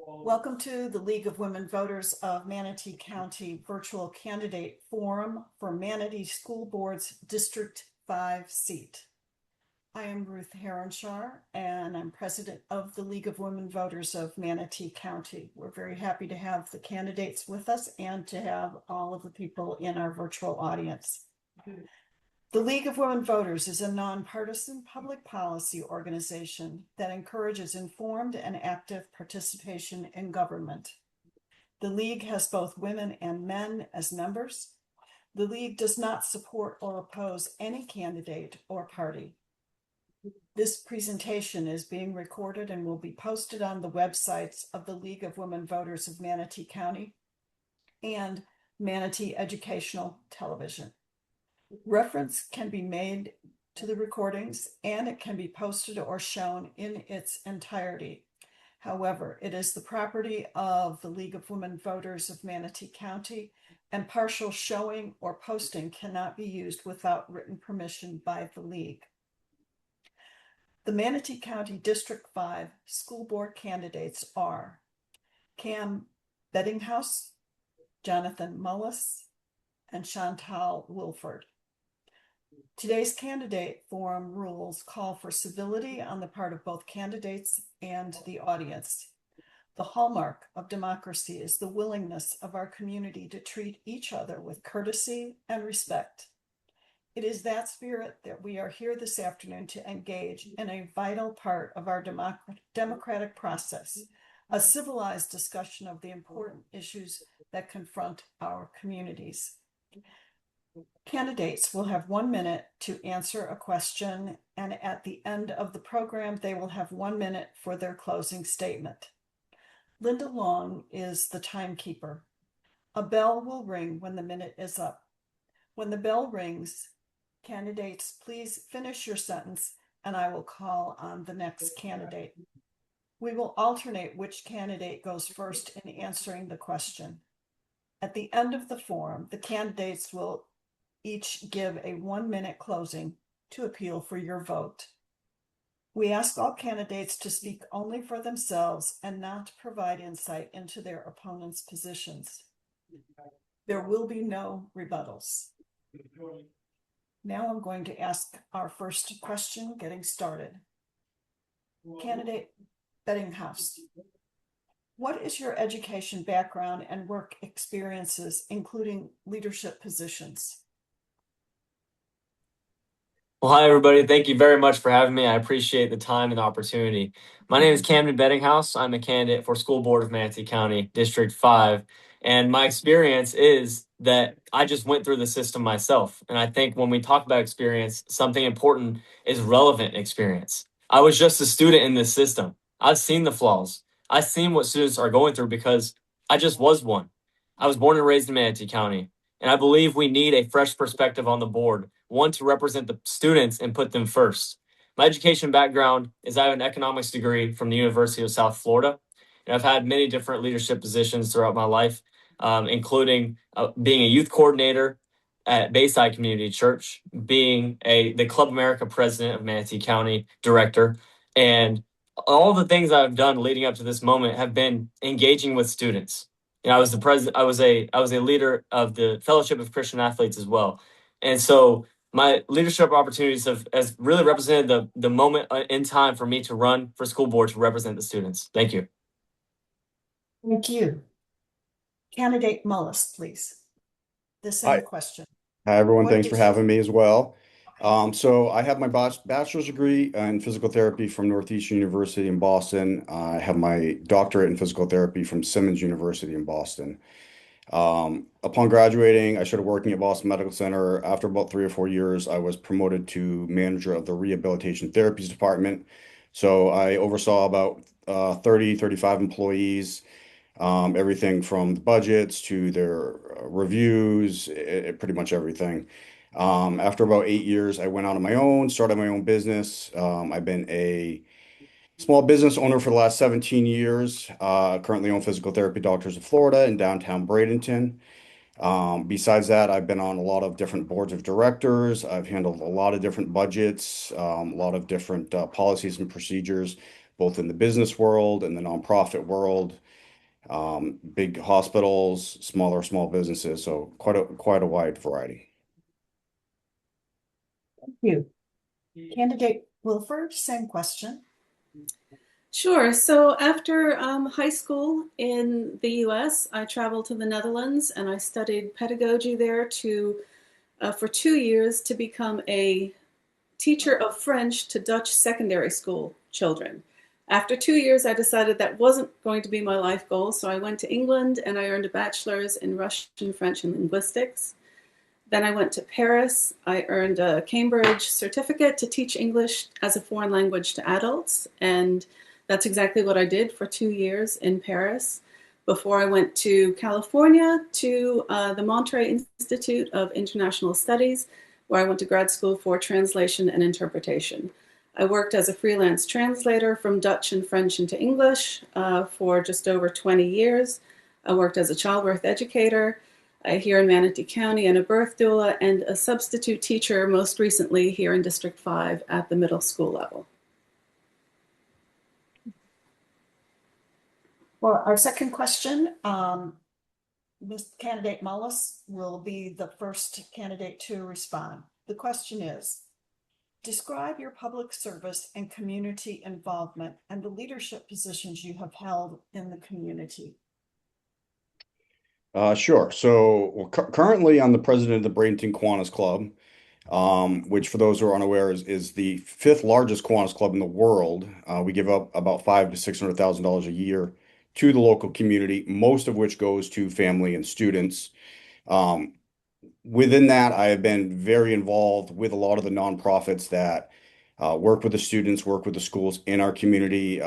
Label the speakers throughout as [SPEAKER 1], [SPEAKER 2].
[SPEAKER 1] Welcome to the League of Women Voters of Manatee County Virtual Candidate Forum for Manatee School Board's District 5 seat. I am Ruth Heronshar, and I'm president of the League of Women Voters of Manatee County. We're very happy to have the candidates with us and to have all of the people in our virtual audience. The League of Women Voters is a nonpartisan public policy organization that encourages informed and active participation in government. The League has both women and men as members. The League does not support or oppose any candidate or party. This presentation is being recorded and will be posted on the websites of the League of Women Voters of Manatee County and Manatee Educational Television. Reference can be made to the recordings and it can be posted or shown in its entirety. However, it is the property of the League of Women Voters of Manatee County, and partial showing or posting cannot be used without written permission by the League. The Manatee County District 5 school board candidates are Bedinghaus, Jonathan Mullis, and Chantal Wilford. Today's candidate forum rules call for civility on the part of both candidates and the audience. The hallmark of democracy is the willingness of our community to treat each other with courtesy and respect. It is that spirit that we are here this afternoon to engage in a vital part of our democratic process, a civilized discussion of the important issues that confront our communities. Candidates will have 1 minute to answer a question, and at the end of the program, they will have 1 minute for their closing statement. Linda Long is the timekeeper. A bell will ring when the minute is up. When the bell rings, candidates, please finish your sentence, and I will call on the next candidate. We will alternate which candidate goes first in answering the question. At the end of the forum, the candidates will each give a 1 minute closing to appeal for your vote. We ask all candidates to speak only for themselves and not to provide insight into their opponents' positions. There will be no rebuttals. Now I'm going to ask our first question, getting started. Candidate Bedinghaus, what is your education background and work experiences, including leadership positions?
[SPEAKER 2] Well, hi, everybody. Thank you very much for having me. I appreciate the time and the opportunity. My name is Camden Bedinghaus. I'm a candidate for School Board of Manatee County, District 5. And my experience is that I just went through the system myself. And I think when we talk about experience, something important is relevant experience. I was just a student in this system. I've seen the flaws. I've seen what students are going through because I just was one. I was born and raised in Manatee County. And I believe we need a fresh perspective on the board, one to represent the students and put them first. My education background is I have an economics degree from the University of South Florida, and I've had many different leadership positions throughout my life, including being a youth coordinator at Bayside Community Church, being the Club America president of Manatee County director, and all the things I've done leading up to this moment have been engaging with students. I was the president. I was a leader of the Fellowship of Christian Athletes as well, and so my leadership opportunities has really represented the moment in time for me to run for school board to represent the students. Thank you.
[SPEAKER 1] Thank you. Candidate Mullis, please. The same
[SPEAKER 3] Hi,
[SPEAKER 1] question.
[SPEAKER 3] hi everyone.
[SPEAKER 1] What
[SPEAKER 3] Thanks for
[SPEAKER 1] is your
[SPEAKER 3] having me as well. So I have my bachelor's degree in physical therapy from Northeastern University in Boston. I have my doctorate in physical therapy from Simmons University in Boston. Upon graduating, I started working at Boston Medical Center. After about 3 or 4 years, I was promoted to manager of the rehabilitation therapies department. So I oversaw about 30, 35 employees, everything from the budgets to their reviews, pretty much everything. After about 8 years, I went out on my own, started my own business. I've been a small business owner for the last 17 years. Currently own Physical Therapy Doctors of Florida in downtown Bradenton. Besides that, I've been on a lot of different boards of directors. I've handled a lot of different budgets, a lot of different policies and procedures, both in the business world and the nonprofit world, big hospitals, small businesses. So quite a wide variety.
[SPEAKER 1] Thank you. Candidate Wilford, same question.
[SPEAKER 4] Sure. So after high school in the US, I traveled to the Netherlands and I studied pedagogy there for 2 years to become a teacher of French to Dutch secondary school children. After 2 years, I decided that wasn't going to be my life goal, so I went to England and I earned a bachelor's in Russian, French, and linguistics. Then I went to Paris. I earned a Cambridge certificate to teach English as a foreign language to adults, and that's exactly what I did for 2 years in Paris before I went to California to the Monterey Institute of International Studies, where I went to grad school for translation and interpretation. I worked as a freelance translator from Dutch and French into English for just over 20 years. I worked as a childbirth educator here in Manatee County and a birth doula and a substitute teacher most recently here in District 5 at the middle school level.
[SPEAKER 1] For our second question, Ms. Candidate Mullis will be the first candidate to respond. The question is, describe your public service and community involvement and the leadership positions you have held in the community.
[SPEAKER 3] Sure. So currently I'm the president of the Bradenton Kiwanis Club, which for those who are unaware is the fifth largest Kiwanis club in the world. We give up about $500,000 to $600,000 a year to the local community, most of which goes to family and students. Within that, I have been very involved with a lot of the nonprofits that work with the students, work with the schools in our community.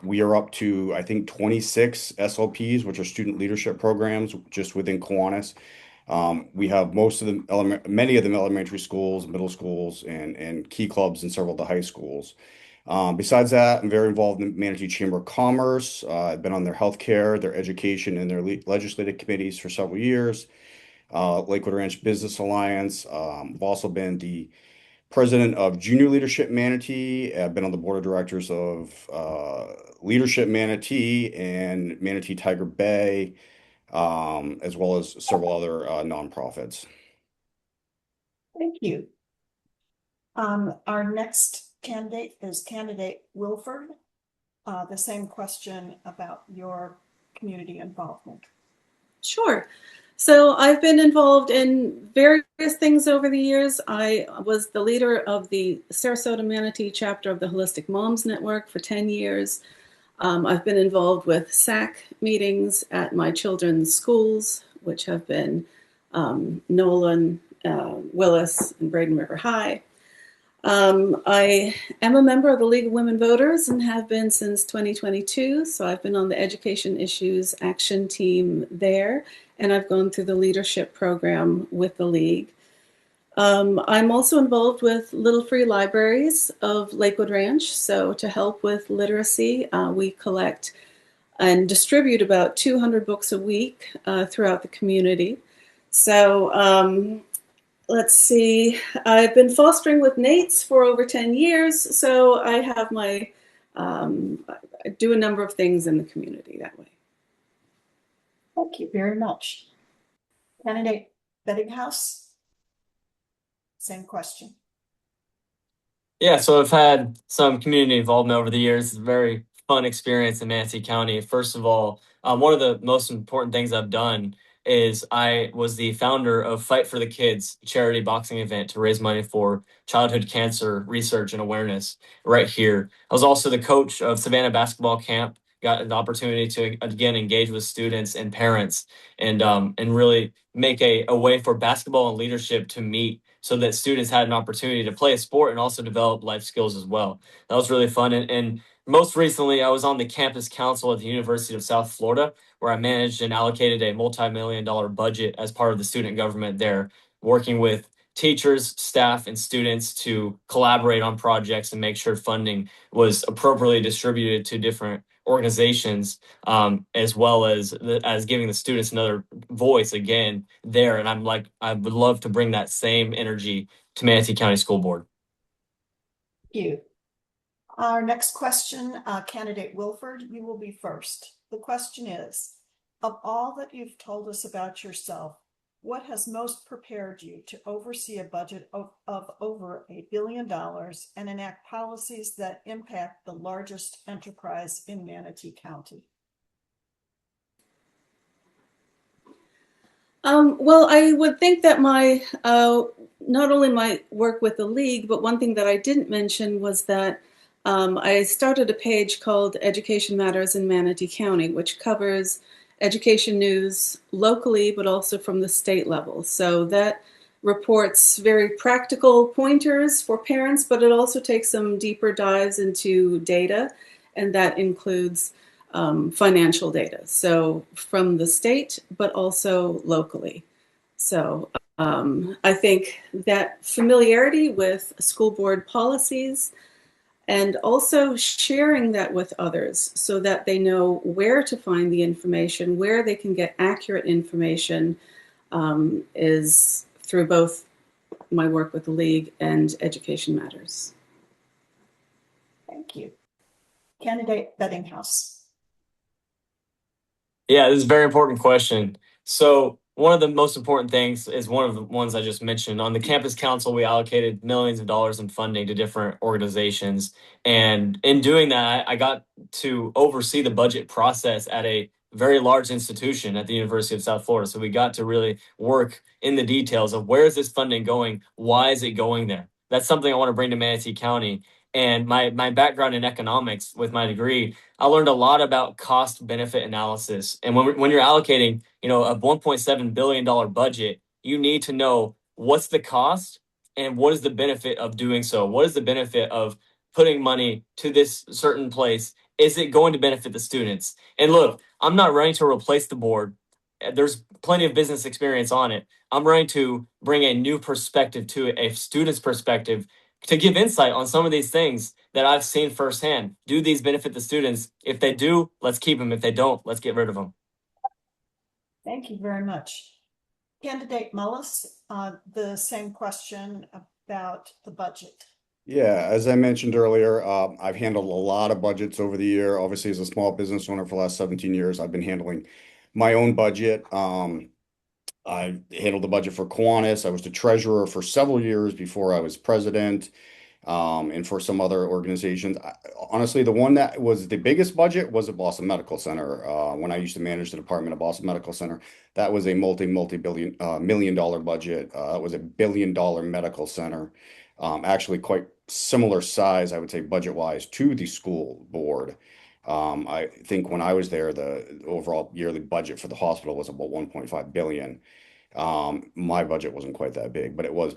[SPEAKER 3] We are up to, I think, 26 SLPs, which are student leadership programs, just within Kiwanis. We have many of them elementary schools, middle schools, and key clubs in several of the high schools. Besides that, I'm very involved in the Manatee Chamber of Commerce. I've been on their healthcare, their education, and their legislative committees for several years. Lakewood Ranch Business Alliance. I've also been the president of Junior Leadership Manatee. I've been on the board of directors of Leadership Manatee and Manatee Tiger Bay, as well as several other nonprofits.
[SPEAKER 1] Thank you. Our next candidate is candidate Wilford. The same question about your community involvement.
[SPEAKER 4] Sure. So I've been involved in various things over the years. I was the leader of the Sarasota Manatee chapter of the Holistic Moms Network for 10 years. I've been involved with SAC meetings at my children's schools, which have been Nolan, Willis, and Braden River High. I am a member of the League of Women Voters and have been since 2022. So I've been on the Education Issues Action Team there, and I've gone through the leadership program with the League. I'm also involved with Little Free Libraries of Lakewood Ranch. So to help with literacy, we collect and distribute about 200 books a week throughout the community. So let's see, I've been fostering with Nate's for over 10 years. So I have I do a number of things in the community that way.
[SPEAKER 1] Thank you very much. Candidate Bedinghaus, same question.
[SPEAKER 2] Yeah, so I've had some community involvement over the years. It's a very fun experience in Manatee County. First of all, one of the most important things I've done is I was the founder of Fight for the Kids, a charity boxing event to raise money for childhood cancer research and awareness right here. I was also the coach of Savannah basketball camp, got an opportunity to, again, engage with students and parents and really make a way for basketball and leadership to meet so that students had an opportunity to play a sport and also develop life skills as well. That was really fun. And most recently, I was on the campus council at the University of South Florida, where I managed and allocated a multi-million-dollar budget as part of the student government there, working with teachers, staff, and students to collaborate on projects and make sure funding was appropriately distributed to different organizations, as well as giving the students another voice again there. And I would love to bring that same energy to Manatee County School Board.
[SPEAKER 1] Thank you. Our next question, candidate Wilford, you will be first. The question is, of all that you've told us about yourself, what has most prepared you to oversee a budget of over $1 billion and enact policies that impact the largest enterprise in Manatee County?
[SPEAKER 4] Well, I would think that my not only my work with the league, but one thing that I didn't mention was that I started a page called Education Matters in Manatee County, which covers education news locally, but also from the state level. So that reports very practical pointers for parents, but it also takes some deeper dives into data, and that includes financial data. So from the state, but also locally. So I think that familiarity with school board policies and also sharing that with others so that they know where to find the information, where they can get accurate information, is through both my work with the League and Education Matters.
[SPEAKER 1] Thank you. Candidate Bedinghaus.
[SPEAKER 2] Yeah, this is a very important question. So one of the most important things is one of the ones I just mentioned. On the campus council, we allocated millions of dollars in funding to different organizations. And in doing that, I got to oversee the budget process at a very large institution at the University of South Florida. So we got to really work in the details of where is this funding going? Why is it going there? That's something I want to bring to Manatee County. And my background in economics with my degree, I learned a lot about cost benefit analysis. And when you're allocating, a $1.7 billion budget, you need to know what's the cost and what is the benefit of doing so? What is the benefit of putting money to this certain place? Is it going to benefit the students? And look, I'm not running to replace the board. There's plenty of business experience on it. I'm running to bring a new perspective to it, a student's perspective, to give insight on some of these things that I've seen firsthand. Do these benefit the students? If they do, let's keep them. If they don't, let's get rid of them.
[SPEAKER 1] Thank you very much. Candidate Mullis, the same question about the budget.
[SPEAKER 3] Yeah, as I mentioned earlier, I've handled a lot of budgets over the year. Obviously, as a small business owner for the last 17 years, I've been handling my own budget. I handled the budget for Kiwanis. I was the treasurer for several years before I was president, and for some other organizations. Honestly, the one that was the biggest budget was at Boston Medical Center. When I used to manage the department at Boston Medical Center, that was a multi-billion, $1 million budget. It was $1 billion medical center. Actually quite similar size, I would say, budget-wise to the school board. I think when I was there, the overall yearly budget for the hospital was about 1.5 billion. My budget wasn't quite that big, but it was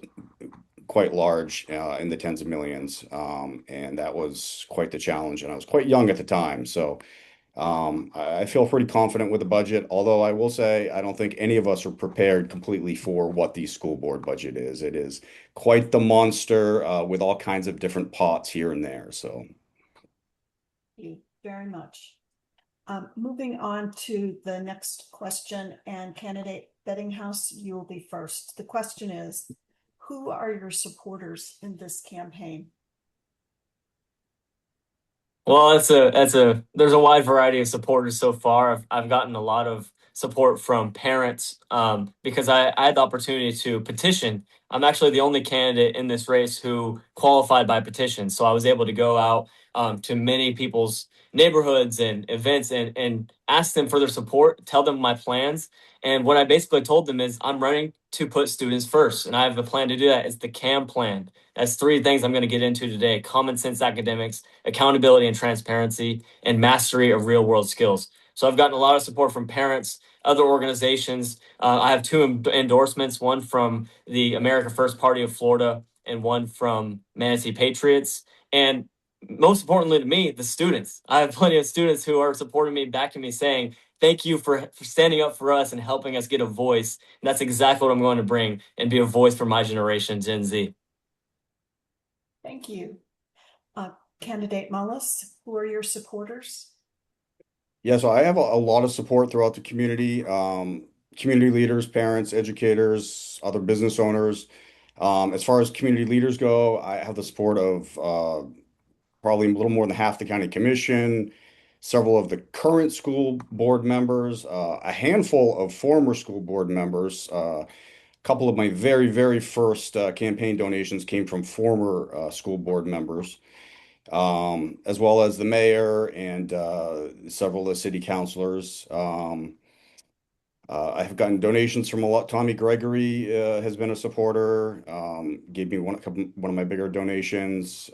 [SPEAKER 3] quite large, in the tens of millions. And that was quite the challenge. And I was quite young at the time. So I feel pretty confident with the budget, although I will say I don't think any of us are prepared completely for what the school board budget is. It is quite the monster, with all kinds of different pots here and there. So
[SPEAKER 1] Thank you very much. Moving on to the next question, and candidate Bedinghaus, you will be first. The question is, who are your supporters in this campaign?
[SPEAKER 2] Well, there's a wide variety of supporters so far. I've gotten a lot of support from parents, because I had the opportunity to petition. I'm actually the only candidate in this race who qualified by petition. So I was able to go out to many people's neighborhoods and events and ask them for their support, tell them my plans. And what I basically told them is I'm running to put students first. And I have a plan to do that. It's the CAM plan. That's three things I'm going to get into today: common sense academics, accountability and transparency, and mastery of real world skills. So I've gotten a lot of support from parents, other organizations. I have two endorsements, one from the America First Party of Florida and one from Manatee Patriots. And most importantly to me, the students. I have plenty of students who are supporting me, backing me, saying, thank you for standing up for us and helping us get a voice. And that's exactly what I'm going to bring and be a voice for my generation, Gen Z.
[SPEAKER 1] Thank you. Candidate Mullis, who are your supporters?
[SPEAKER 3] yeah, so I have a lot of support throughout the community, community leaders, parents, educators, other business owners. As far as community leaders go, I have the support of probably a little more than half the county commission, several of the current school board members, a handful of former school board members. A couple of my very, very first campaign donations came from former school board members, as well as the mayor and several of the city councilors. I've gotten donations from a lot. Tommy Gregory has been a supporter, gave me one of my bigger donations.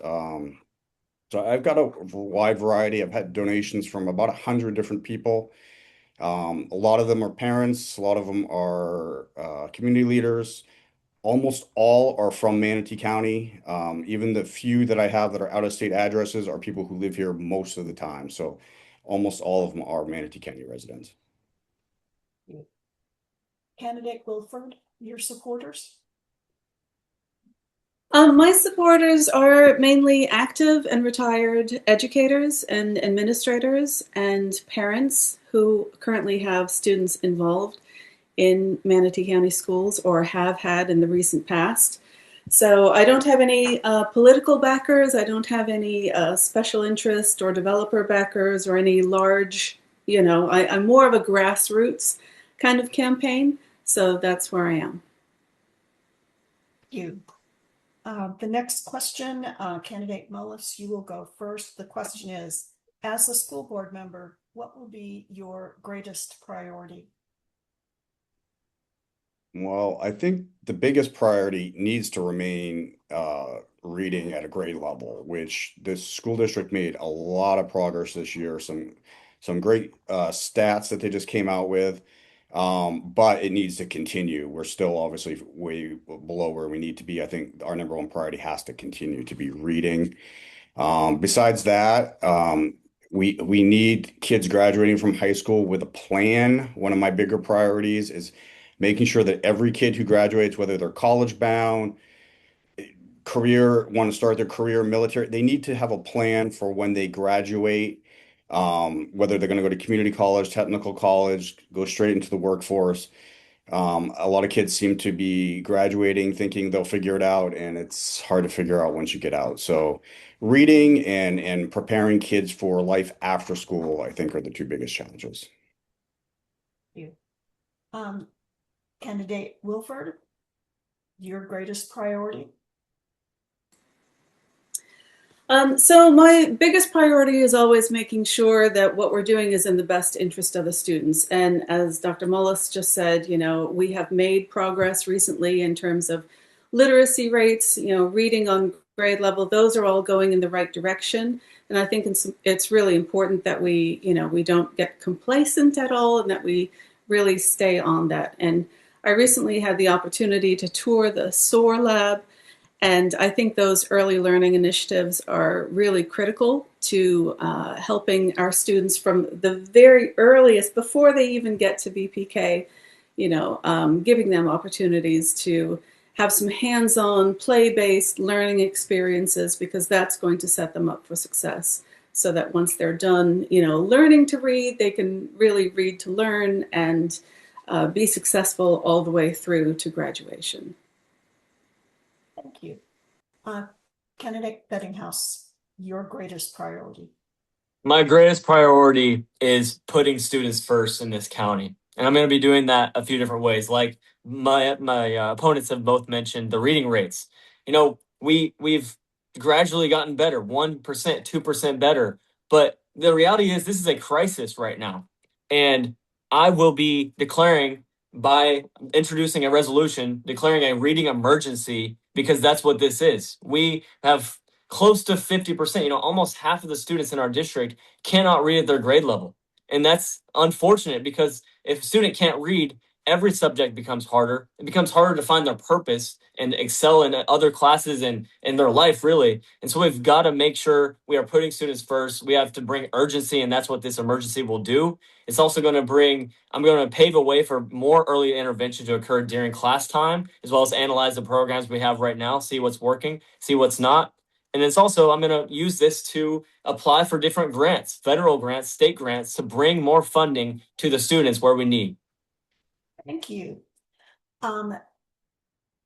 [SPEAKER 3] So I've got a wide variety. I've had donations from about 100 different people. A lot of them are parents, a lot of them are community leaders. Almost all are from Manatee County. Even the few that I have that are out-of-state addresses are people who live here most of the time. So almost all of them are Manatee County residents.
[SPEAKER 1] Candidate Wilford, your supporters?
[SPEAKER 4] My supporters are mainly active and retired educators and administrators and parents who currently have students involved in Manatee County schools or have had in the recent past. So I don't have any political backers. I don't have any special interest or developer backers or any large, I'm more of a grassroots kind of campaign. So that's where I am.
[SPEAKER 1] Thank you. The next question, candidate Mullis, you will go first. The question is, as a school board member, what will be your greatest priority?
[SPEAKER 3] Well, I think the biggest priority needs to remain reading at a grade level, which this school district made a lot of progress this year. Some great stats that they just came out with, but it needs to continue. We're still obviously way below where we need to be. I think our number one priority has to continue to be reading. Besides that, we need kids graduating from high school with a plan. One of my bigger priorities is making sure that every kid who graduates, whether they're college bound, want to start their career, military, they need to have a plan for when they graduate, whether they're going to go to community college, technical college, go straight into the workforce. A lot of kids seem to be graduating thinking they'll figure it out, and it's hard to figure out once you get out. So reading and preparing kids for life after school, I think, are the two biggest challenges.
[SPEAKER 1] Thank you. Candidate Wilford, your greatest priority?
[SPEAKER 4] So my biggest priority is always making sure that what we're doing is in the best interest of the students. And as Dr. Mullis just said, we have made progress recently in terms of literacy rates, reading on grade level. Those are all going in the right direction. And I think it's really important that we don't get complacent at all and that we really stay on that. And I recently had the opportunity to tour the SOAR lab. And I think those early learning initiatives are really critical to helping our students from the very earliest, before they even get to BPK, giving them opportunities to have some hands-on, play-based learning experiences, because that's going to set them up for success. So that once they're done, learning to read, they can really read to learn and be successful all the way through to graduation.
[SPEAKER 1] Thank you. Candidate Bedinghaus, your greatest priority?
[SPEAKER 2] My greatest priority is putting students first in this county. And I'm going to be doing that a few different ways. Like my opponents have both mentioned the reading rates. We've gradually gotten better, 1%, 2% better. But the reality is this is a crisis right now. And I will be declaring, by introducing a resolution, declaring a reading emergency, because that's what this is. We have close to 50%, almost half of the students in our district cannot read at their grade level. And that's unfortunate, because if a student can't read, every subject becomes harder. It becomes harder to find their purpose and excel in other classes and in their life, really. And so we've got to make sure we are putting students first. We have to bring urgency, and that's what this emergency will do. It's also going to I'm going to pave a way for more early intervention to occur during class time, as well as analyze the programs we have right now, see what's working, see what's not. And it's also, I'm going to use this to apply for different grants, federal grants, state grants, to bring more funding to the students where we need.
[SPEAKER 1] Thank you.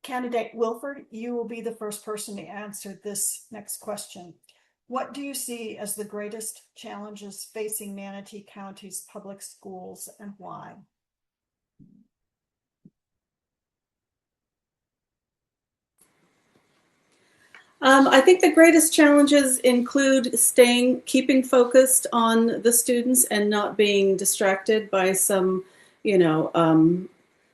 [SPEAKER 1] Candidate Wilford, you will be the first person to answer this next question. What do you see as the greatest challenges facing Manatee County's public schools and why?
[SPEAKER 4] I think the greatest challenges include keeping focused on the students and not being distracted by some,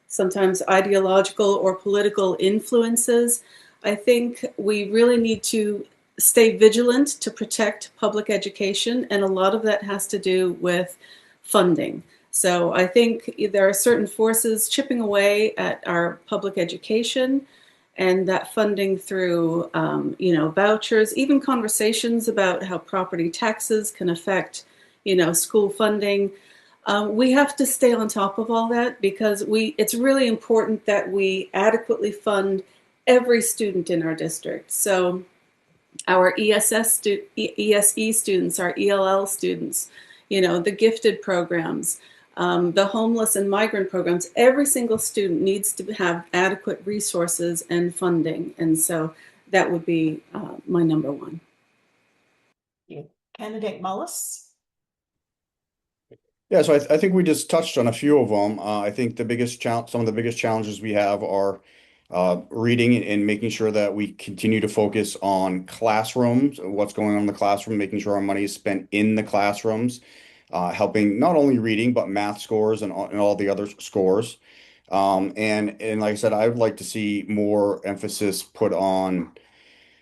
[SPEAKER 4] sometimes ideological or political influences. I think we really need to stay vigilant to protect public education, and a lot of that has to do with funding. So I think there are certain forces chipping away at our public education, and that funding through, vouchers, even conversations about how property taxes can affect, school funding. We have to stay on top of all that because it's really important that we adequately fund every student in our district. So our ESE students, our ELL students, the gifted programs, the homeless and migrant programs, every single student needs to have adequate resources and funding. And so that would be my number one.
[SPEAKER 1] Candidate Mullis?
[SPEAKER 3] Yeah, so I think we just touched on a few of them. I think some of the biggest challenges we have are reading and making sure that we continue to focus on classrooms, what's going on in the classroom, making sure our money is spent in the classrooms, helping not only reading but math scores and all the other scores. And like I said, I would like to see more emphasis put on.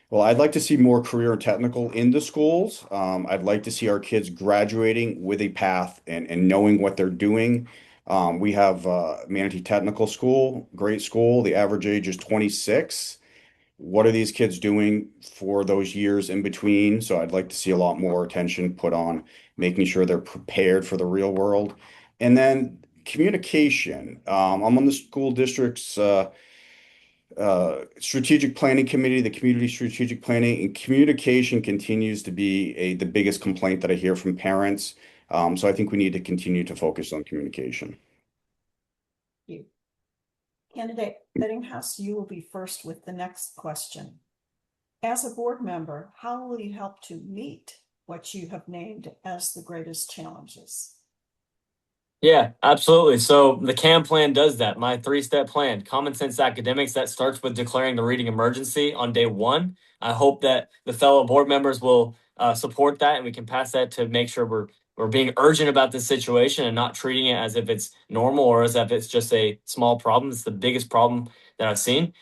[SPEAKER 3] Well, I'd like to see more career and technical in the schools. I'd like to see our kids graduating with a path and knowing what they're doing. We have Manatee Technical School, great school. The average age is 26. What are these kids doing for those years in between? So I'd like to see a lot more attention put on making sure they're prepared for the real world. And then communication. I'm on the school district's strategic planning committee, the community strategic planning, and communication continues to be the biggest complaint that I hear from parents. So I think we need to continue to focus on communication.
[SPEAKER 1] Thank you. Candidate Bedinghaus, you will be first with the next question. As a board member, how will you help to meet what you have named as the greatest challenges?
[SPEAKER 2] Yeah, absolutely. So the CAM plan does that. My three-step plan, common sense academics, that starts with declaring the reading emergency on day one. I hope that the fellow board members will support that, and we can pass that to make sure we're being urgent about this situation and not treating it as if it's normal or as if it's just a small problem. It's the biggest problem that I've seen.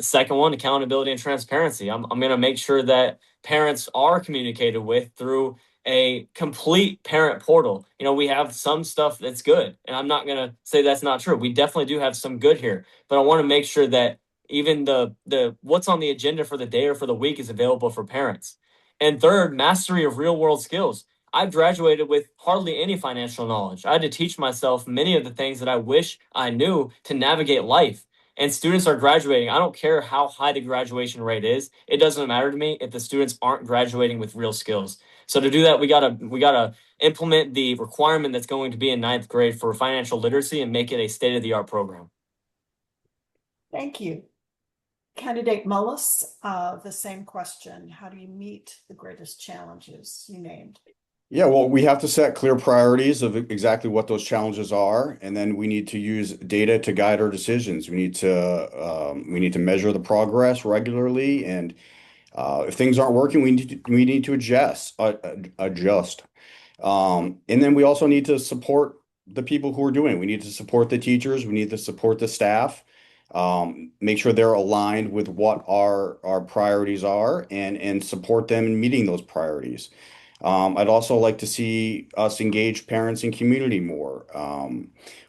[SPEAKER 2] Second one, accountability and transparency. I'm going to make sure that parents are communicated with through a complete parent portal. We have some stuff that's good, and I'm not going to say that's not true. We definitely do have some good here, but I want to make sure that even the what's on the agenda for the day or for the week is available for parents. And third, mastery of real world skills. I graduated with hardly any financial knowledge. I had to teach myself many of the things that I wish I knew to navigate life. And students are graduating. I don't care how high the graduation rate is. It doesn't matter to me if the students aren't graduating with real skills. So to do that, we gotta implement the requirement that's going to be in ninth grade for financial literacy and make it a state-of-the-art program.
[SPEAKER 1] Thank you. Candidate Mullis, the same question. How do you meet the greatest challenges you named?
[SPEAKER 3] Yeah, well, we have to set clear priorities of exactly what those challenges are, and then we need to use data to guide our decisions. We need to measure the progress regularly, and if things aren't working, we need to adjust. And then we also need to support the people who are doing it. We need to support the teachers. We need to support the staff. Make sure they're aligned with what our priorities are and support them in meeting those priorities. I'd also like to see us engage parents and community more.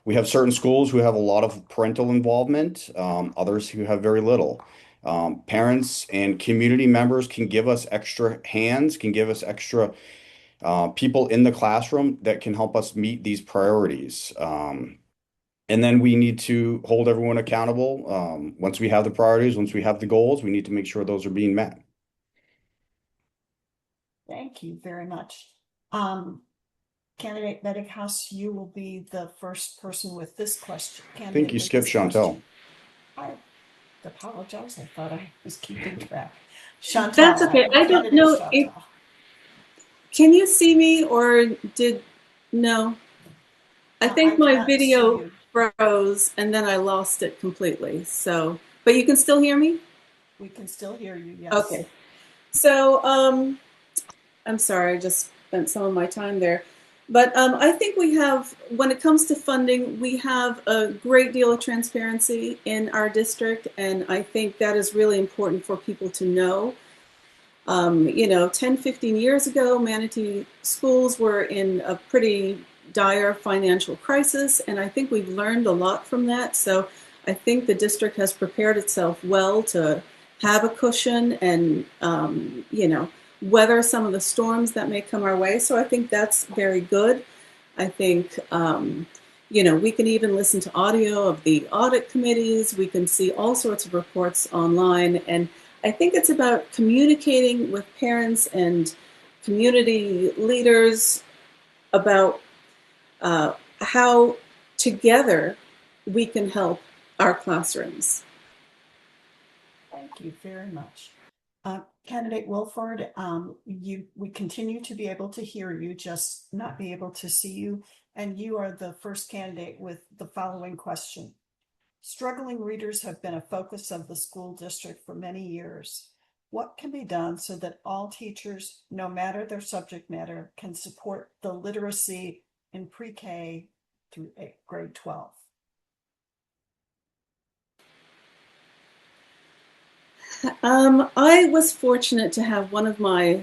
[SPEAKER 3] We have certain schools who have a lot of parental involvement, others who have very little. Parents and community members can give us extra hands, can give us extra people in the classroom that can help us meet these priorities. And then we need to hold everyone accountable. Once we have the priorities, once we have the goals, we need to make sure those are being met.
[SPEAKER 1] Thank you very much. Candidate Bedinghaus, you will be the first person with this question.
[SPEAKER 3] I think you skipped Chantal.
[SPEAKER 1] I apologize. I thought I was keeping track. Chantal.
[SPEAKER 4] That's okay. I don't know if Can you see me or did, no? I
[SPEAKER 1] I
[SPEAKER 4] think my
[SPEAKER 1] cannot see
[SPEAKER 4] video
[SPEAKER 1] you.
[SPEAKER 4] froze and then I lost it completely. So, but you can still hear me?
[SPEAKER 1] We can still hear you, yes.
[SPEAKER 4] Okay. So, I'm sorry, I just spent some of my time there. But I think we have, when it comes to funding, we have a great deal of transparency in our district, and I think that is really important for people to know. 10, 15 years ago, Manatee schools were in a pretty dire financial crisis, and I think we've learned a lot from that. So I think the district has prepared itself well to have a cushion and, weather some of the storms that may come our way. So I think that's very good. I think, we can even listen to audio of the audit committees. We can see all sorts of reports online. And I think it's about communicating with parents and community leaders about how together we can help our classrooms.
[SPEAKER 1] Thank you very much. Candidate Wilford, we continue to be able to hear you, just not be able to see you. And you are the first candidate with the following question. Struggling readers have been a focus of the school district for many years. What can be done so that all teachers, no matter their subject matter, can support the literacy in pre-K through grade 12?
[SPEAKER 4] I was fortunate to have one of my,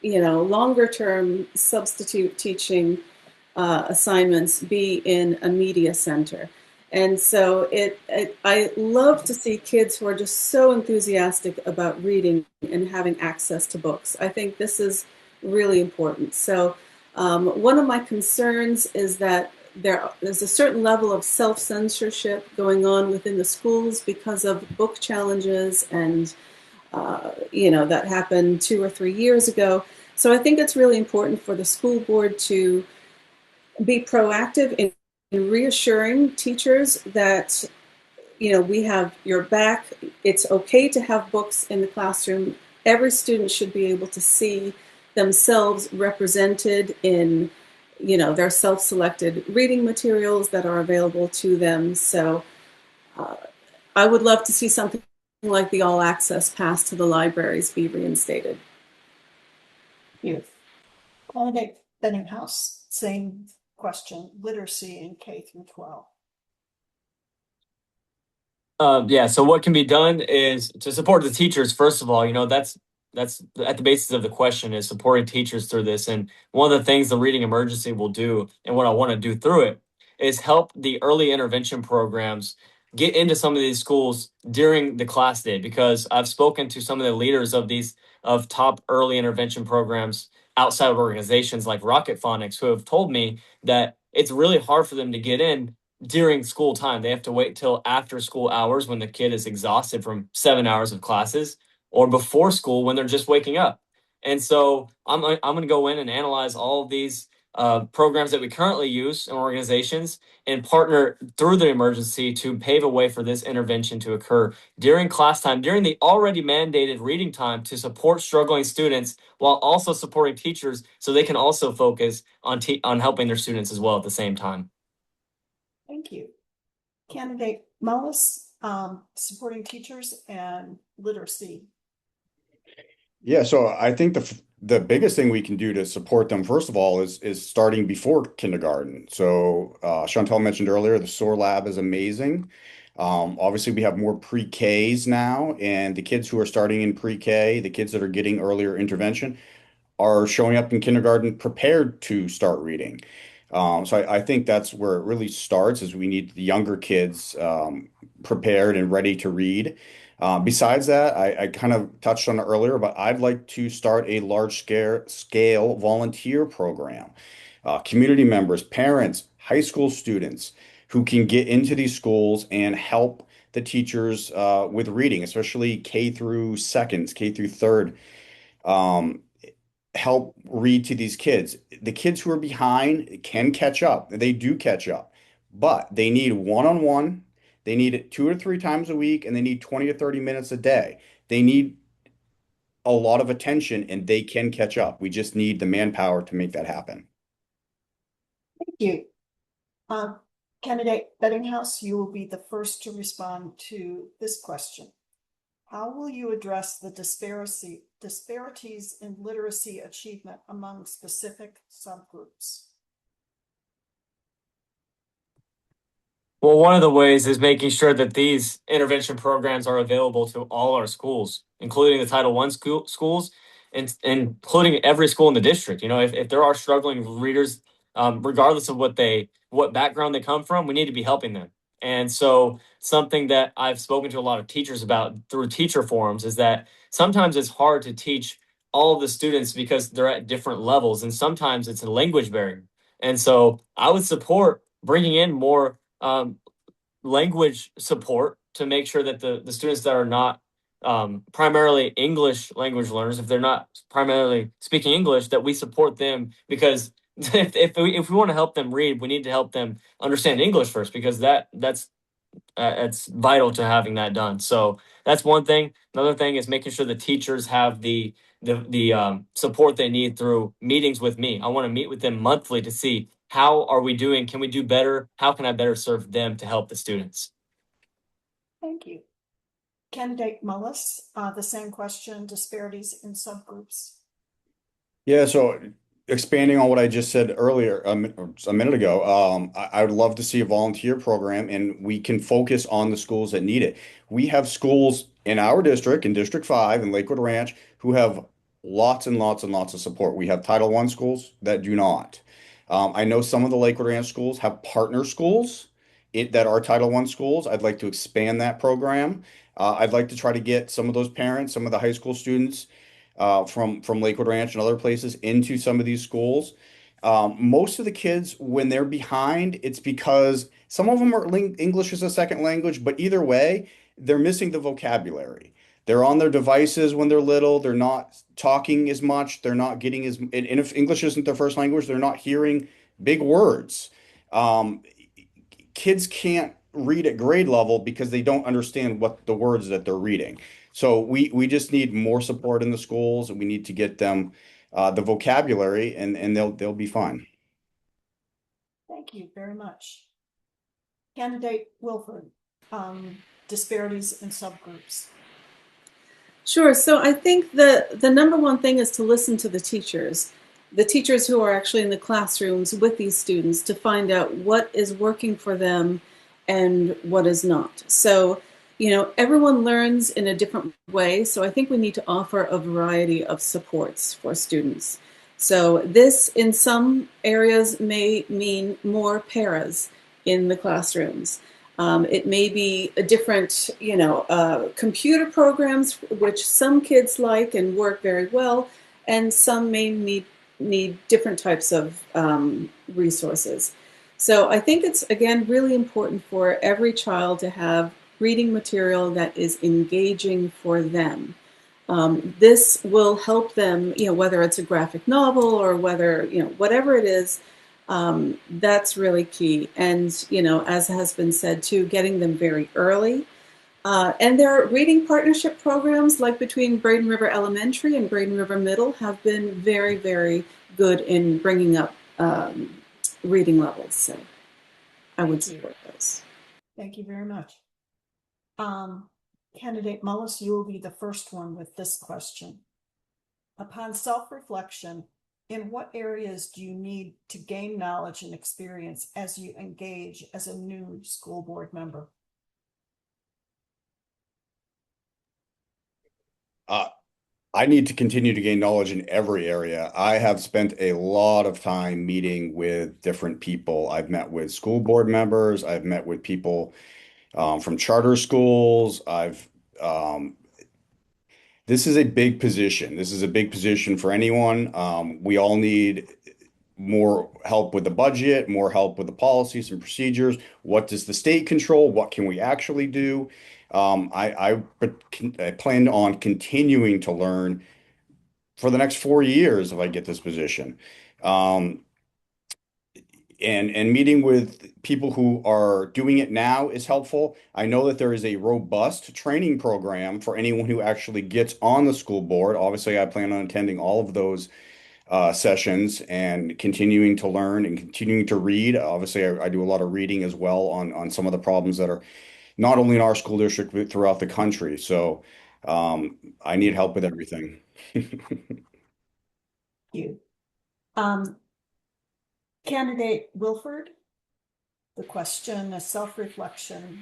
[SPEAKER 4] longer term substitute teaching assignments be in a media center. And so I love to see kids who are just so enthusiastic about reading and having access to books. I think this is really important. So one of my concerns is that there's a certain level of self-censorship going on within the schools because of book challenges and that happened 2 or 3 years ago. So I think it's really important for the school board to be proactive in reassuring teachers that we have your back. It's okay to have books in the classroom. Every student should be able to see themselves represented in their self-selected reading materials that are available to them. So I would love to see something like the all access pass to the libraries be reinstated.
[SPEAKER 1] Youth. Candidate Bedinghaus, same question, literacy in K through 12.
[SPEAKER 2] Yeah, so what can be done is to support the teachers, first of all. That's at the basis of the question, is supporting teachers through this. And one of the things the reading emergency will do, and what I want to do through it, is help the early intervention programs get into some of these schools during the class day, because I've spoken to some of the leaders of top early intervention programs outside of organizations like Rocket Phonics, who have told me that it's really hard for them to get in during school time. They have to wait till after school hours when the kid is exhausted from 7 hours of classes, or before school when they're just waking up. And so I'm going to go in and analyze all of these programs that we currently use in organizations and partner through the emergency to pave a way for this intervention to occur during class time, during the already mandated reading time, to support struggling students while also supporting teachers so they can also focus on helping their students as well at the same time.
[SPEAKER 1] Thank you. Candidate Mullis, supporting teachers and literacy.
[SPEAKER 3] Yeah, so I think the biggest thing we can do to support them, first of all, is starting before kindergarten. So Chantal mentioned earlier, the SOAR lab is amazing. Obviously, we have more pre-Ks now, and the kids who are starting in pre-K, the kids that are getting earlier intervention, are showing up in kindergarten prepared to start reading. So I think that's where it really starts, is we need the younger kids prepared and ready to read. Besides that, I kind of touched on it earlier, but I'd like to start a large scale volunteer program. Community members, parents, high school students who can get into these schools and help the teachers with reading, especially K through seconds, K through third. Um, Help read to these kids. The kids who are behind can catch up. They do catch up, but they need one-on-one. They need it 2 or 3 times a week, and they need 20 to 30 minutes a day. They need a lot of attention and they can catch up. We just need the manpower to make that happen.
[SPEAKER 1] Thank you. Uh, Candidate Bedinghaus, you will be the first to respond to this question. How will you address the disparities in literacy achievement among specific subgroups?
[SPEAKER 2] Well, one of the ways is making sure that these intervention programs are available to all our schools, including the Title I schools, and including every school in the district. You know, if there are struggling readers, regardless of what background they come from, we need to be helping them. And so something that I've spoken to a lot of teachers about through teacher forums is that sometimes it's hard to teach all of the students because they're at different levels, and sometimes it's a language barrier. And so I would support bringing in more language support to make sure that the students that are not primarily English language learners, if they're not primarily speaking English, that we support them, because if we want to help them read, we need to help them understand English first, because that's it's vital to having that done. So that's one thing. Another thing is making sure the teachers have the support they need through meetings with me. I want to meet with them monthly to see how are we doing? Can we do better? How can I better serve them to help the students?
[SPEAKER 1] Thank you. Candidate Mullis, the same question, disparities in subgroups.
[SPEAKER 3] Yeah, so expanding on what I just said earlier, a minute ago, I would love to see a volunteer program and we can focus on the schools that need it. We have schools in our district, in District 5 in Lakewood Ranch, who have lots and lots and lots of support. We have Title I schools that do not. I know some of the Lakewood Ranch schools have partner schools that are Title I schools. I'd like to expand that program. I'd like to try to get some of those parents, some of the high school students from Lakewood Ranch and other places into some of these schools. Most of the kids, when they're behind, it's because some of them are English as a second language, but either way, they're missing the vocabulary. They're on their devices when they're little. They're not talking as much. They're not getting and if English isn't their first language, they're not hearing big words. Um, Kids can't read at grade level because they don't understand what the words that they're reading. So we just need more support in the schools. We need to get them the vocabulary and they'll be fine.
[SPEAKER 1] Thank you very much. Candidate Wilford, disparities in subgroups.
[SPEAKER 4] Sure. So I think the number one thing is to listen to the teachers who are actually in the classrooms with these students, to find out what is working for them and what is not. So, you know, everyone learns in a different way. So I think we need to offer a variety of supports for students. So this, in some areas, may mean more paras in the classrooms. It may be a different, computer programs, which some kids like and work very well, and some may need different types of resources. So I think it's, again, really important for every child to have reading material that is engaging for them. This will help them, whether it's a graphic novel or whether, whatever it is. That's really key. And, as has been said too, getting them very early. And their reading partnership programs, like between Braden River Elementary and Braden River Middle, have been very, very good in bringing up reading levels. So I would support those.
[SPEAKER 1] Thank you very much. Candidate Mullis, you will be the first one with this question. Upon self-reflection, in what areas do you need to gain knowledge and experience as you engage as a new school board member?
[SPEAKER 3] I need to continue to gain knowledge in every area. I have spent a lot of time meeting with different people. I've met with school board members. I've met with people from charter schools. This is a big position. This is a big position for anyone. We all need more help with the budget, more help with the policies and procedures. What does the state control? What can we actually do? I plan on continuing to learn for the next 4 years if I get this position. and meeting with people who are doing it now is helpful. I know that there is a robust training program for anyone who actually gets on the school board. Obviously, I plan on attending all of those sessions and continuing to learn and continuing to read. Obviously, I do a lot of reading as well on some of the problems that are not only in our school district but throughout the country. So I need help with everything.
[SPEAKER 1] You. Candidate Wilford, the question, a self-reflection.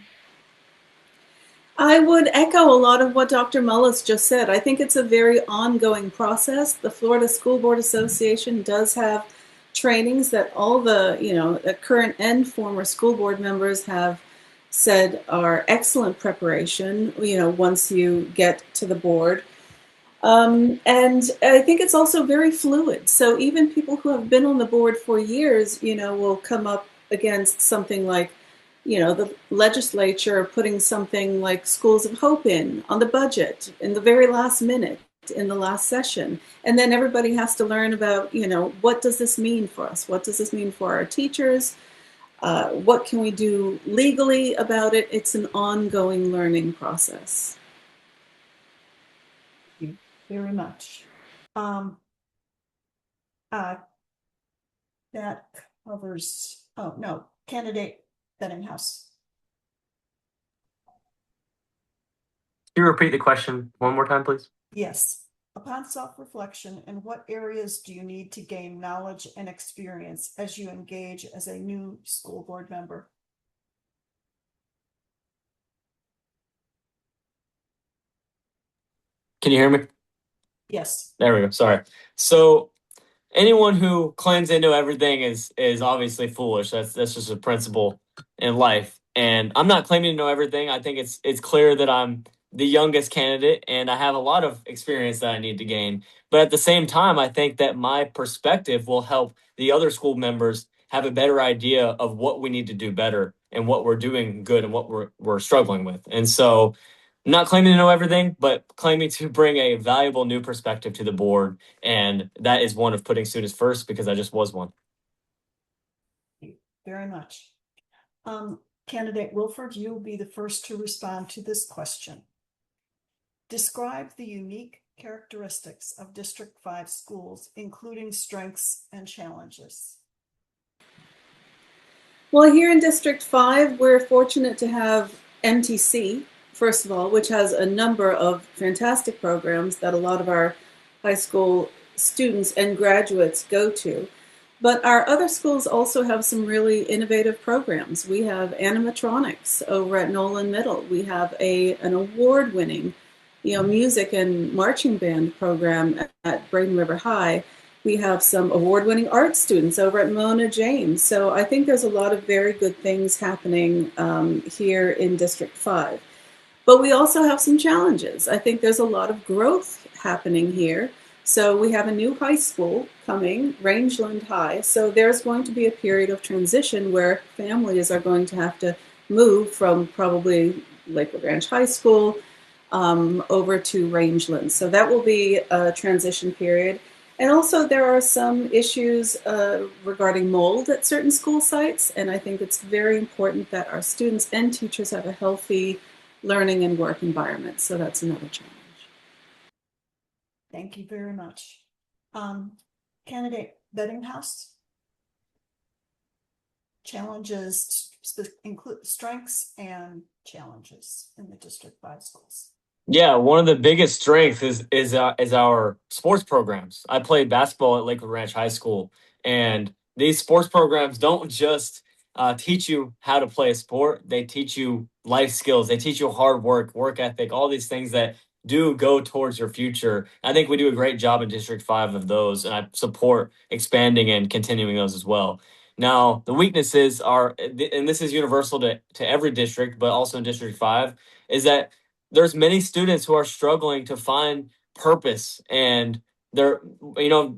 [SPEAKER 4] I would echo a lot of what Dr. Mullis just said. I think it's a very ongoing process. The Florida School Board Association does have trainings that all the current and former school board members have said are excellent preparation, once you get to the board. And I think it's also very fluid. So even people who have been on the board for years, will come up against something like, the legislature putting something like Schools of Hope on the budget in the very last minute in the last session. And then everybody has to learn about, what does this mean for us? What does this mean for our teachers? What can we do legally about it? It's an ongoing learning process.
[SPEAKER 1] Very much. That covers, oh no, candidate Bedinghaus.
[SPEAKER 2] Can you repeat the question one more time, please?
[SPEAKER 1] Yes. Upon self-reflection, in what areas do you need to gain knowledge and experience as you engage as a new school board member?
[SPEAKER 2] Can you hear me?
[SPEAKER 1] Yes.
[SPEAKER 2] There we go. Sorry. So anyone who claims they know everything is obviously foolish. That's just a principle in life. And I'm not claiming to know everything. I think it's clear that I'm the youngest candidate and I have a lot of experience that I need to gain. But at the same time, I think that my perspective will help the other school members have a better idea of what we need to do better and what we're doing good and what we're struggling with. And so not claiming to know everything, but claiming to bring a valuable new perspective to the board. And that is one of putting students first because I just was one.
[SPEAKER 1] Thank you very much. Candidate Wilford, you will be the first to respond to this question. Describe the unique characteristics of District 5 schools, including strengths and challenges.
[SPEAKER 4] Well, here in District 5, we're fortunate to have MTC, first of all, which has a number of fantastic programs that a lot of our high school students and graduates go to. But our other schools also have some really innovative programs. We have animatronics over at Nolan Middle. We have an award-winning, music and marching band program at Braden River High. We have some award-winning art students over at Mona James. So I think there's a lot of very good things happening here in District 5. But we also have some challenges. I think there's a lot of growth happening here. So we have a new high school coming, Rangeland High. So there's going to be a period of transition where families are going to have to move from probably Lakewood Ranch High School over to Rangeland. So that will be a transition period. And also there are some issues regarding mold at certain school sites. And I think it's very important that our students and teachers have a healthy learning and work environment. So that's another challenge.
[SPEAKER 1] Thank you very much. Candidate Bedinghaus. Challenges include strengths and challenges in the District 5 schools.
[SPEAKER 2] Yeah, one of the biggest strengths is our sports programs. I played basketball at Lakewood Ranch High School, and these sports programs don't just teach you how to play a sport. They teach you life skills. They teach you hard work, work ethic, all these things that do go towards your future. I think we do a great job in District 5 of those, and I support expanding and continuing those as well. Now, the weaknesses are, and this is universal to every district, but also in District 5, is that there's many students who are struggling to find purpose. And the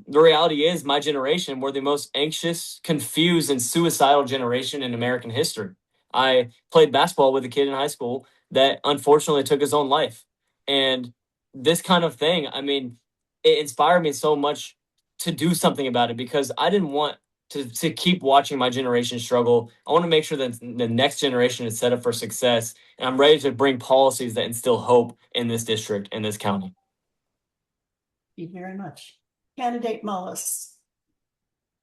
[SPEAKER 2] reality is my generation, we're the most anxious, confused, and suicidal generation in American history. I played basketball with a kid in high school that unfortunately took his own life. And this kind of thing, I mean, it inspired me so much to do something about it because I didn't want to keep watching my generation struggle. I want to make sure that the next generation is set up for success, and I'm ready to bring policies that instill hope in this district and this county.
[SPEAKER 1] Thank you very much. Candidate Mullis.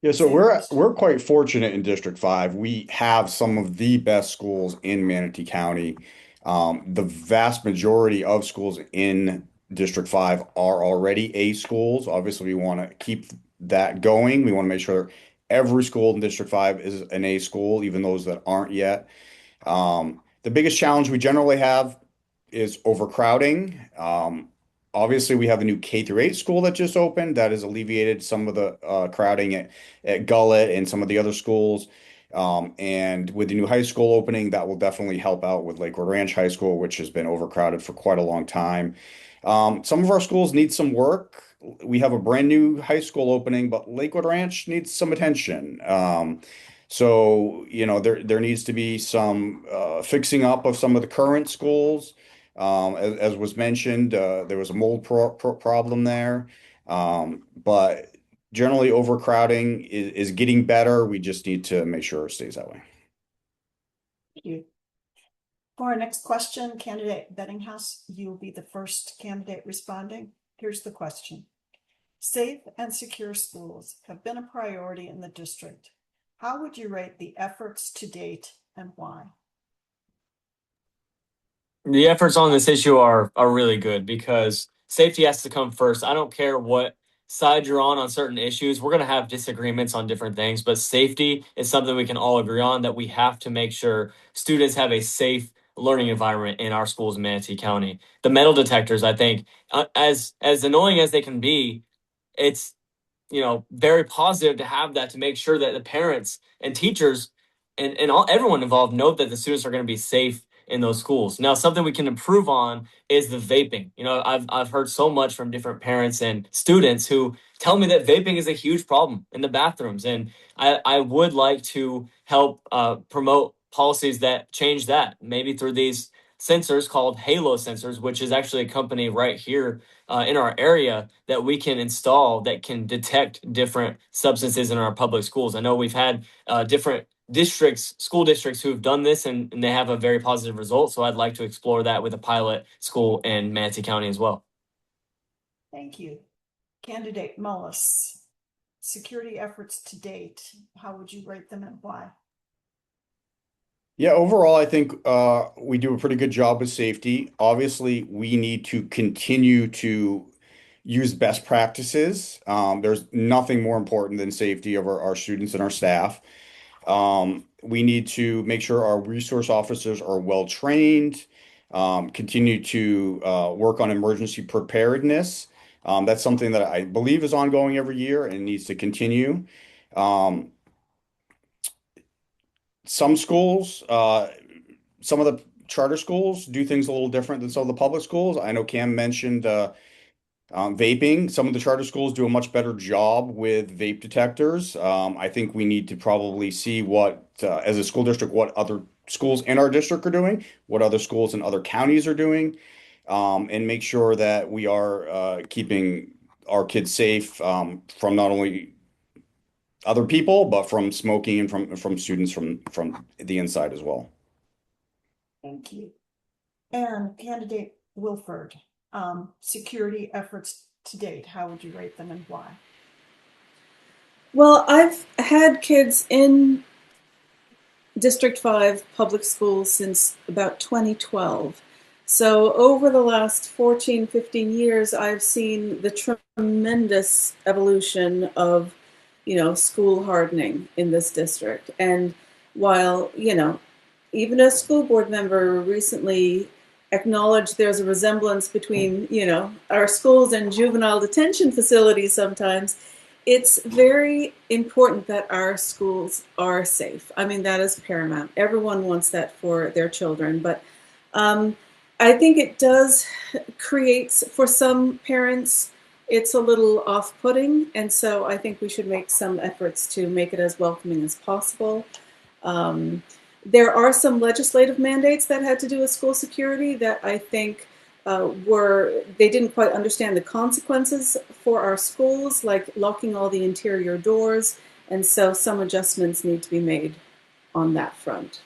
[SPEAKER 3] Yeah, so
[SPEAKER 1] Same question.
[SPEAKER 3] we're quite fortunate in District 5. We have some of the best schools in Manatee County. The vast majority of schools in District 5 are already A schools. Obviously, we want to keep that going. We want to make sure every school in District 5 is an A school, even those that aren't yet. The biggest challenge we generally have is overcrowding. Obviously, we have a new K through 8 school that just opened that has alleviated some of the crowding at Gullet and some of the other schools. And with the new high school opening, that will definitely help out with Lakewood Ranch High School, which has been overcrowded for quite a long time. Some of our schools need some work. We have a brand new high school opening, but Lakewood Ranch needs some attention. So, there needs to be some fixing up of some of the current schools. As was mentioned, there was a mold problem there. But generally, overcrowding is getting better. We just need to make sure it stays that way.
[SPEAKER 1] Thank you. For our next question, candidate Bedinghaus, you will be the first candidate responding. Here's the question. Safe and secure schools have been a priority in the district. How would you rate the efforts to date and why?
[SPEAKER 2] The efforts on this issue are really good because safety has to come first. I don't care what side you're on certain issues. We're going to have disagreements on different things, but safety is something we can all agree on, that we have to make sure students have a safe learning environment in our schools in Manatee County. The metal detectors, I think, as annoying as they can be, it's very positive to have that, to make sure that the parents and teachers and everyone involved know that the students are going to be safe in those schools. Now, something we can improve on is the vaping. I've heard so much from different parents and students who tell me that vaping is a huge problem in the bathrooms, and I would like to help promote policies that change that, maybe through these sensors called Halo sensors, which is actually a company right here in our area that we can install that can detect different substances in our public schools. I know we've had different school districts who've done this, and they have a very positive result. So I'd like to explore that with a pilot school in Manatee County as well.
[SPEAKER 1] Thank you. Candidate Mullis, security efforts to date, how would you rate them and why?
[SPEAKER 3] Yeah, overall, I think we do a pretty good job with safety. Obviously, we need to continue to use best practices. There's nothing more important than safety of our students and our staff. We need to make sure our resource officers are well trained, continue to work on emergency preparedness. That's something that I believe is ongoing every year and needs to continue. Some schools, some of the charter schools do things a little different than some of the public schools. I know Cam mentioned vaping. Some of the charter schools do a much better job with vape detectors. I think we need to probably see as a school district, what other schools in our district are doing, what other schools in other counties are doing, and make sure that we are keeping our kids safe from not only other people, but from smoking and from students from the inside as well.
[SPEAKER 1] Thank you. And candidate Wilford, security efforts to date, how would you rate them and why?
[SPEAKER 4] Well, I've had kids in District 5 public schools since about 2012. So over the last 14, 15 years, I've seen the tremendous evolution of school hardening in this district. And while, even a school board member recently acknowledged there's a resemblance between, our schools and juvenile detention facilities sometimes, it's very important that our schools are safe. I mean, that is paramount. Everyone wants that for their children. But I think it does create, for some parents, it's a little off-putting, and so I think we should make some efforts to make it as welcoming as possible. There are some legislative mandates that had to do with school security that I think they didn't quite understand the consequences for our schools, like locking all the interior doors And so some adjustments need to be made on that front.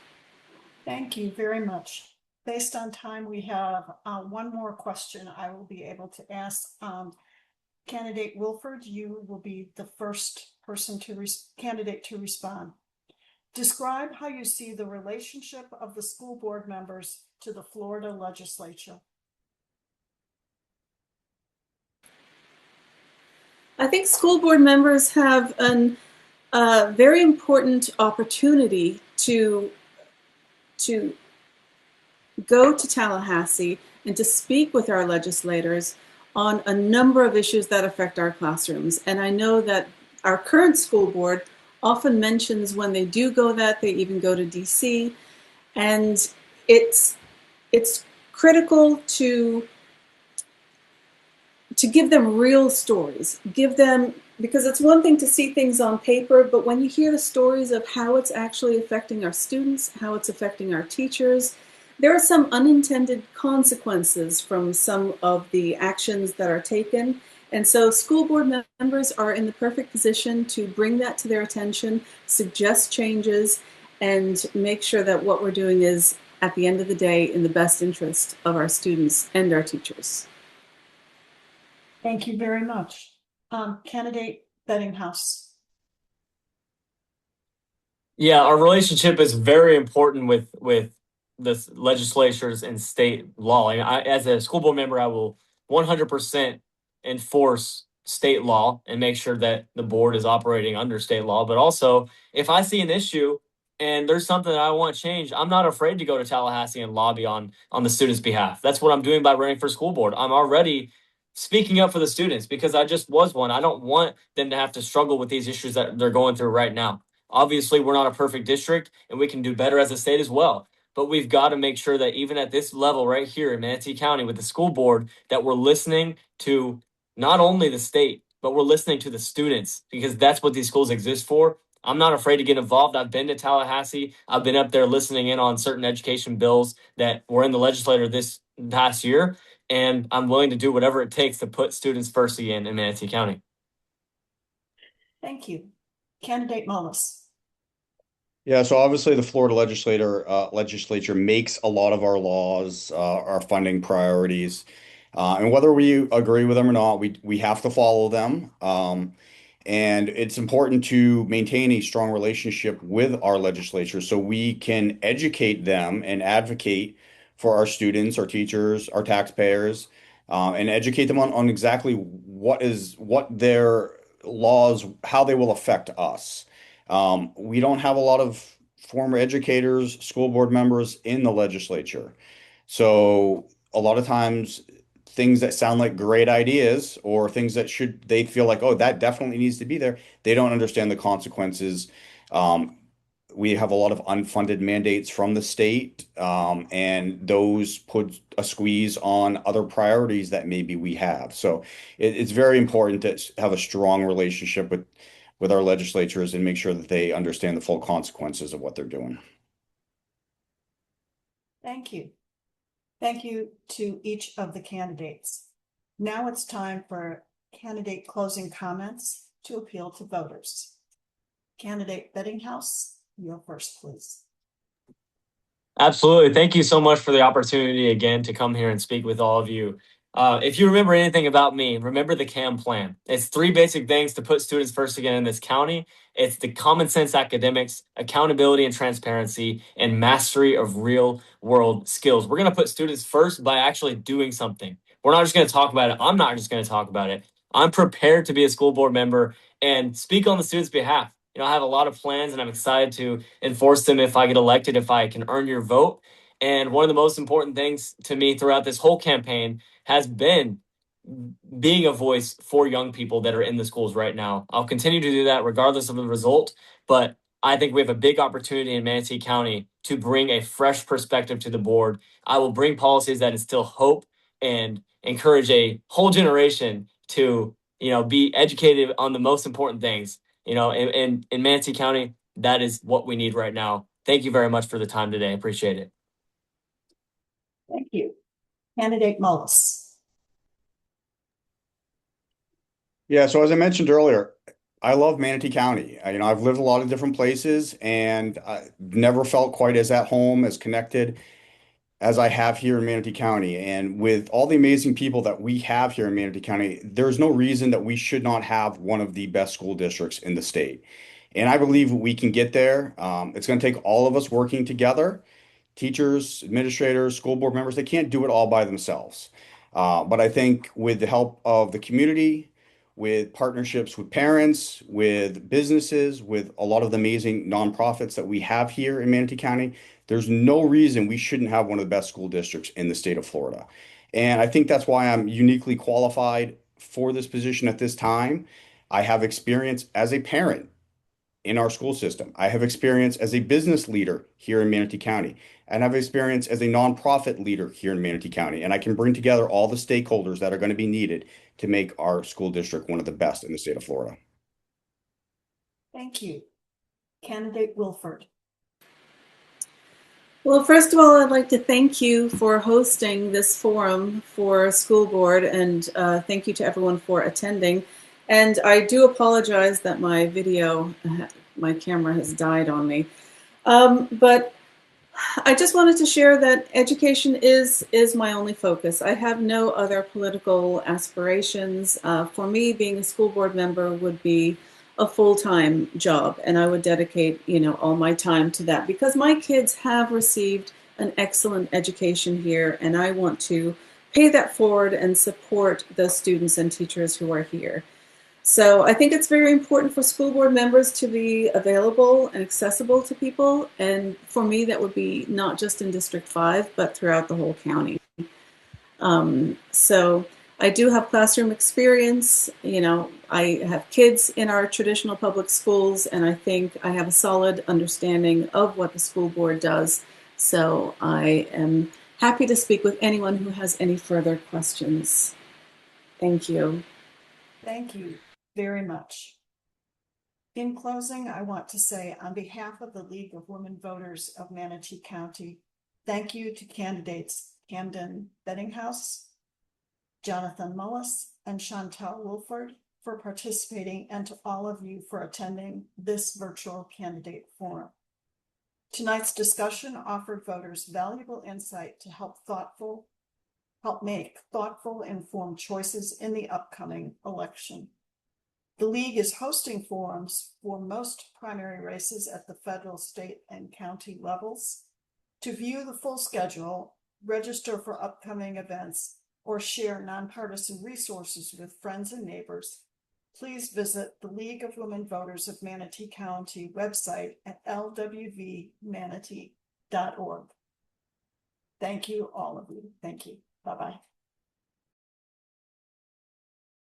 [SPEAKER 1] Thank you very much. Based on time, we have one more question I will be able to ask. Candidate Wilford, you will be the first person candidate to respond. Describe how you see the relationship of the school board members to the Florida legislature.
[SPEAKER 4] I think school board members have a very important opportunity to go to Tallahassee and to speak with our legislators on a number of issues that affect our classrooms. And I know that our current school board often mentions when they do go that, they even go to DC. And it's critical to give them real stories, because it's one thing to see things on paper, but when you hear the stories of how it's actually affecting our students, how it's affecting our teachers, there are some unintended consequences from some of the actions that are taken. And so school board members are in the perfect position to bring that to their attention, suggest changes, and make sure that what we're doing is, at the end of the day, in the best interest of our students and our teachers.
[SPEAKER 1] Thank you very much. Candidate Bedinghaus.
[SPEAKER 2] Yeah, our relationship is very important with the legislatures and state law. And as a school board member, I will 100% enforce state law and make sure that the board is operating under state law. But also, if I see an issue and there's something that I want to change, I'm not afraid to go to Tallahassee and lobby on the students' behalf. That's what I'm doing by running for school board. I'm already speaking up for the students because I just was one. I don't want them to have to struggle with these issues that they're going through right now. Obviously, we're not a perfect district and we can do better as a state as well. But we've got to make sure that even at this level right here in Manatee County with the school board, that we're listening to not only the state, but we're listening to the students, because that's what these schools exist for. I'm not afraid to get involved. I've been to Tallahassee. I've been up there listening in on certain education bills that were in the legislature this past year. And I'm willing to do whatever it takes to put students first again in Manatee County.
[SPEAKER 1] Thank you. Candidate Mullis.
[SPEAKER 3] Yeah, so obviously the Florida legislature makes a lot of our laws, our funding priorities, and whether we agree with them or not, we have to follow them. And it's important to maintain a strong relationship with our legislature so we can educate them and advocate for our students, our teachers, our taxpayers, and educate them on exactly what their laws, how they will affect us. We don't have a lot of former educators, school board members in the legislature. So a lot of times things that sound like great ideas or things that they feel like, oh, that definitely needs to be there, they don't understand the consequences. We have a lot of unfunded mandates from the state, and those put a squeeze on other priorities that maybe we have. So it's very important to have a strong relationship with our legislatures and make sure that they understand the full consequences of what they're doing.
[SPEAKER 1] Thank you. Thank you to each of the candidates. Now it's time for candidate closing comments to appeal to voters. Candidate Bedinghaus, you're first, please.
[SPEAKER 2] Absolutely. Thank you so much for the opportunity again to come here and speak with all of you. If you remember anything about me, remember the CAM plan. It's 3 basic things to put students first again in this county. It's the common sense academics, accountability and transparency, and mastery of real world skills. We're going to put students first by actually doing something. We're not just going to talk about it. I'm not just going to talk about it. I'm prepared to be a school board member and speak on the students' behalf. I have a lot of plans and I'm excited to enforce them if I get elected, if I can earn your vote. And one of the most important things to me throughout this whole campaign has been being a voice for young people that are in the schools right now. I'll continue to do that regardless of the result, but I think we have a big opportunity in Manatee County to bring a fresh perspective to the board. I will bring policies that instill hope and encourage a whole generation to, be educated on the most important things. In Manatee County, that is what we need right now. Thank you very much for the time today. I appreciate it.
[SPEAKER 1] Thank you. Candidate Mullis.
[SPEAKER 3] Yeah, so as I mentioned earlier, I love Manatee County. I've lived a lot of different places and I never felt quite as at home, as connected as I have here in Manatee County. And with all the amazing people that we have here in Manatee County, there's no reason that we should not have one of the best school districts in the state. And I believe we can get there. It's going to take all of us working together, teachers, administrators, school board members. They can't do it all by themselves. But I think with the help of the community, with partnerships with parents, with businesses, with a lot of the amazing nonprofits that we have here in Manatee County, there's no reason we shouldn't have one of the best school districts in the state of Florida. And I think that's why I'm uniquely qualified for this position at this time. I have experience as a parent in our school system. I have experience as a business leader here in Manatee County, and I have experience as a nonprofit leader here in Manatee County. And I can bring together all the stakeholders that are going to be needed to make our school district one of the best in the state of Florida.
[SPEAKER 1] Thank you. Candidate Wilford.
[SPEAKER 4] Well, first of all, I'd like to thank you for hosting this forum for school board, and thank you to everyone for attending. And I do apologize that my camera has died on me. But I just wanted to share that education is my only focus. I have no other political aspirations. For me, being a school board member would be a full-time job, and I would dedicate, all my time to that because my kids have received an excellent education here, and I want to pay that forward and support those students and teachers who are here. So I think it's very important for school board members to be available and accessible to people. And for me, that would be not just in District 5, but throughout the whole county. So I do have classroom experience. I have kids in our traditional public schools, and I think I have a solid understanding of what the school board does. So I am happy to speak with anyone who has any further questions. Thank you.
[SPEAKER 1] Thank you very much. In closing, I want to say on behalf of the League of Women Voters of Manatee County, thank you to candidates Camden Bedinghaus, Jonathan Mullis, and Chantal Wilford for participating, and to all of you for attending this virtual candidate forum. Tonight's discussion offered voters valuable insight to help make thoughtful, informed choices in the upcoming election. The League is hosting forums for most primary races at the federal, state, and county levels. To view the full schedule, register for upcoming events, or share nonpartisan resources with friends and neighbors, please visit the League of Women Voters of Manatee County website at lwvmanatee.org. Thank you, all of you. Thank you. Bye-bye.